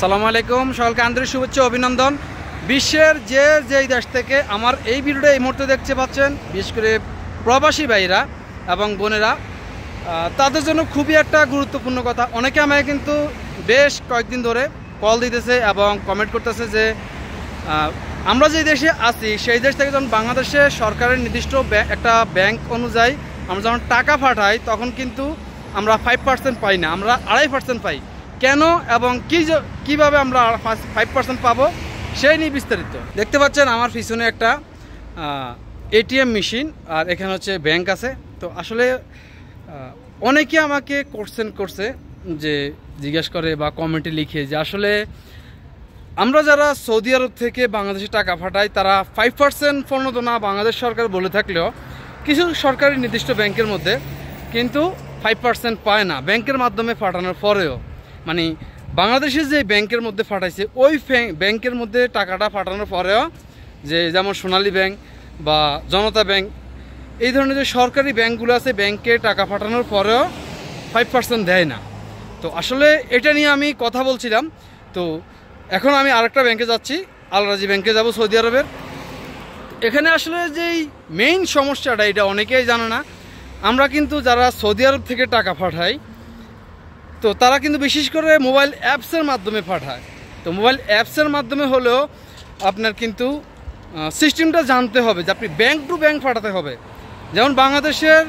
আসসালামু আলাইকুম, সকলকে আন্তরিক শুভেচ্ছা অভিনন্দন। বিশ্বের যেই দেশ থেকে আমার এই ভিডিওটা এই মুহূর্তে দেখতে পাচ্ছেন, বিশেষ করে প্রবাসী ভাইরা এবং বোনেরা, তাদের জন্য খুবই একটা গুরুত্বপূর্ণ কথা। অনেকে আমাকে কিন্তু বেশ কয়েকদিন ধরে কল দিতেছে এবং কমেন্ট করতেছে যে আমরা যে দেশে আছি সেই দেশ থেকে যখন বাংলাদেশে সরকারের নির্দিষ্ট একটা ব্যাংক অনুযায়ী আমরা যখন টাকা পাঠাই তখন কিন্তু আমরা 5% পাই না, আমরা 2.5% পাই। কেন এবং কীভাবে আমরা 5% পাবো সেই নিয়ে বিস্তারিত দেখতে পাচ্ছেন। আমার পিছনে একটা এটিএম মেশিন আর এখানে হচ্ছে ব্যাংক আছে। তো আসলে অনেকে আমাকে কোশ্চেন করছে, যে জিজ্ঞেস করে বা কমেন্টে লিখে যে আসলে আমরা যারা সৌদি আরব থেকে বাংলাদেশে টাকা পাঠাই তারা 5% প্রণোদনা বাংলাদেশ সরকার বলে থাকলেও কিছু সরকারি নির্দিষ্ট ব্যাংকের মধ্যে কিন্তু 5% পায় না। ব্যাংকের মাধ্যমে পাঠানোর পরেও, মানে বাংলাদেশের যে ব্যাংকের মধ্যে পাঠাইছে ওই ব্যাংকের মধ্যে টাকাটা পাঠানোর পরেও, যে যেমন সোনালী ব্যাংক বা জনতা ব্যাংক, এই ধরনের যে সরকারি ব্যাংকগুলো আছে, ব্যাংকে টাকা পাঠানোর পরেও 5% দেয় না। তো আসলে এটা নিয়ে আমি কথা বলছিলাম। তো এখন আমি আরেকটা ব্যাংকে যাচ্ছি, আল রাজি ব্যাংকে যাব সৌদি আরবের। এখানে আসলে যেই মেইন সমস্যাটা, এটা অনেকেই জানে না। আমরা কিন্তু যারা সৌদি আরব থেকে টাকা পাঠাই, তো তারা কিন্তু বিশেষ করে মোবাইল অ্যাপসের মাধ্যমে পাঠায়। তো মোবাইল অ্যাপসের মাধ্যমে হলেও আপনার কিন্তু সিস্টেমটা জানতে হবে যে আপনি ব্যাংক টু ব্যাংক পাঠাতে হবে। যেমন বাংলাদেশের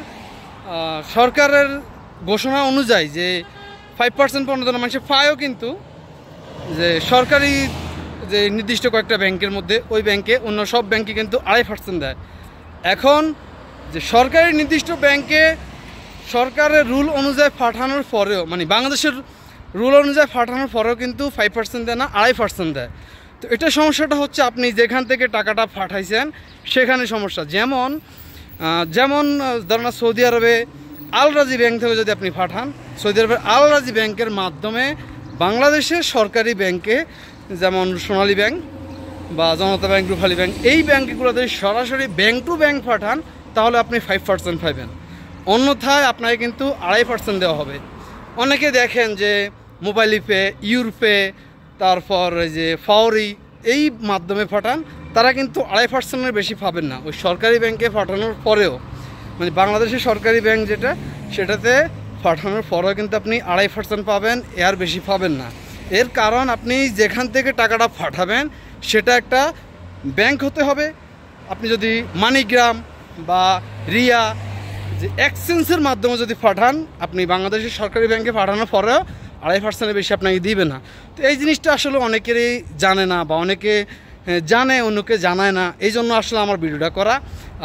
সরকারের ঘোষণা অনুযায়ী যে 5% প্রণোদনা মানুষের পায়ও, কিন্তু যে সরকারি যে নির্দিষ্ট কয়েকটা ব্যাংকের মধ্যে ওই ব্যাংকে, অন্য সব ব্যাংকে কিন্তু 2.5% দেয়। এখন যে সরকারি নির্দিষ্ট ব্যাংকে সরকারের রুল অনুযায়ী পাঠানোর পরেও, মানে বাংলাদেশের রুল অনুযায়ী পাঠানোর পরেও কিন্তু 5% দেয় না, 2.5% দেয়। তো এটা সমস্যাটা হচ্ছে আপনি যেখান থেকে টাকাটা পাঠাইছেন সেখানে সমস্যা। যেমন ধরেন সৌদি আরবে আল রাজি ব্যাংক থেকে যদি আপনি পাঠান, সৌদি আরবের আল রাজি ব্যাংকের মাধ্যমে বাংলাদেশের সরকারি ব্যাংকে, যেমন সোনালী ব্যাংক বা জনতা ব্যাংক, রূপালী ব্যাংক, এই ব্যাংকগুলোতে সরাসরি ব্যাংক টু ব্যাংক পাঠান, তাহলে আপনি 5% পাবেন। অন্যথায় আপনাকে কিন্তু 2.5% দেওয়া হবে। অনেকে দেখেন যে মোবাইল পে, ইউরপে, তারপর যে ফাওরি, এই মাধ্যমে পাঠান, তারা কিন্তু 2.5%-এর বেশি পাবেন না। ওই সরকারি ব্যাংকে পাঠানোর পরেও, মানে বাংলাদেশের সরকারি ব্যাংক যেটা, সেটাতে পাঠানোর পরেও কিন্তু আপনি 2.5% পাবেন, এর বেশি পাবেন না। এর কারণ আপনি যেখান থেকে টাকাটা পাঠাবেন সেটা একটা ব্যাংক হতে হবে। আপনি যদি মানিগ্রাম বা রিয়া, যে এক্সচেঞ্জের মাধ্যমে যদি পাঠান, আপনি বাংলাদেশের সরকারি ব্যাংকে পাঠানোর পরেও 2.5%-এর বেশি আপনাকে দিবে না। তো এই জিনিসটা আসলে অনেকেরই জানে না, বা অনেকে জানে অন্যকে জানায় না। এই জন্য আসলে আমার ভিডিওটা করা।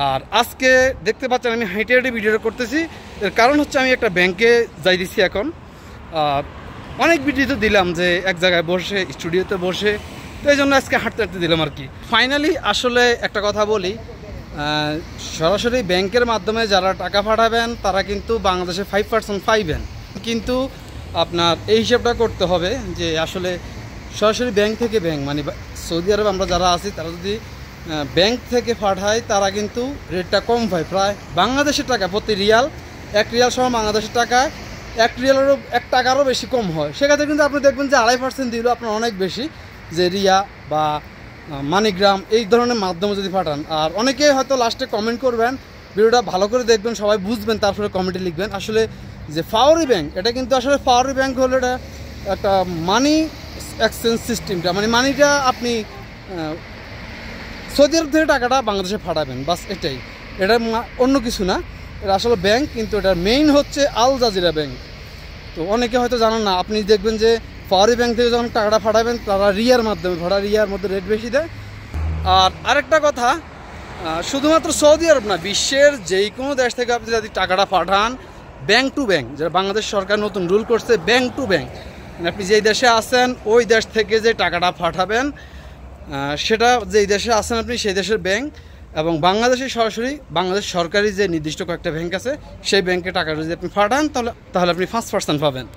আর আজকে দেখতে পাচ্ছেন আমি হেঁটে হেঁটে ভিডিওটা করতেছি। এর কারণ হচ্ছে আমি একটা ব্যাংকে যাইতেছি এখন। অনেক ভিডিও তো দিলাম যে এক জায়গায় বসে, স্টুডিওতে বসে, তো এই জন্য আজকে হাঁটতে হাঁটতে দিলাম আর কি। ফাইনালি আসলে একটা কথা বলি, সরাসরি ব্যাংকের মাধ্যমে যারা টাকা পাঠাবেন তারা কিন্তু বাংলাদেশে 5% পাইবেন, কিন্তু আপনার এই হিসাবটা করতে হবে যে আসলে সরাসরি ব্যাংক থেকে ব্যাংক, মানে সৌদি আরবে আমরা যারা আছি তারা যদি ব্যাংক থেকে পাঠায় তারা কিন্তু রেটটা কম পায়। প্রায় বাংলাদেশের টাকা প্রতি রিয়াল, 1 রিয়াল সহ বাংলাদেশের টাকায় 1 রিয়ালেরও 1 টাকারও বেশি কম হয়। সেক্ষেত্রে কিন্তু আপনি দেখবেন যে 2.5% দিলেও আপনার অনেক বেশি, যে রিয়া বা মানিগ্রাম এই ধরনের মাধ্যমে যদি পাঠান। আর অনেকে হয়তো লাস্টে কমেন্ট করবেন, ভিডিওটা ভালো করে দেখবেন, সবাই বুঝবেন, তারপরে কমেন্টে লিখবেন। আসলে যে ফাওরি ব্যাংক, এটা কিন্তু আসলে ফাওরি ব্যাংক হলো এটা একটা মানি এক্সচেঞ্জ সিস্টেমটা, মানে মানিটা আপনি সৌদি আরব থেকে টাকাটা বাংলাদেশে পাঠাবেন, বাস এটাই। এটা অন্য কিছু না, এটা আসলে ব্যাংক, কিন্তু এটার মেইন হচ্ছে আল জাজিরা ব্যাংক। তো অনেকে হয়তো জানেন না। আপনি দেখবেন যে ফাওরি ব্যাংক থেকে যখন টাকাটা পাঠাবেন তারা রিয়ার মাধ্যমে পাঠায়, রিয়ার মধ্যে রেট বেশি দেয়। আর আরেকটা কথা, শুধুমাত্র সৌদি আরব না, বিশ্বের যেই কোনো দেশ থেকে আপনি যদি টাকাটা পাঠান ব্যাংক টু ব্যাংক, যেটা বাংলাদেশ সরকার নতুন রুল করছে, ব্যাংক টু ব্যাংক, আপনি যেই দেশে আছেন ওই দেশ থেকে যে টাকাটা পাঠাবেন সেটা যেই দেশে আছেন আপনি সেই দেশের ব্যাংক, এবং বাংলাদেশে সরাসরি বাংলাদেশ সরকারি যে নির্দিষ্ট কয়েকটা ব্যাংক আছে সেই ব্যাংকে টাকা যদি আপনি পাঠান তাহলে আপনি 5% পাবেন।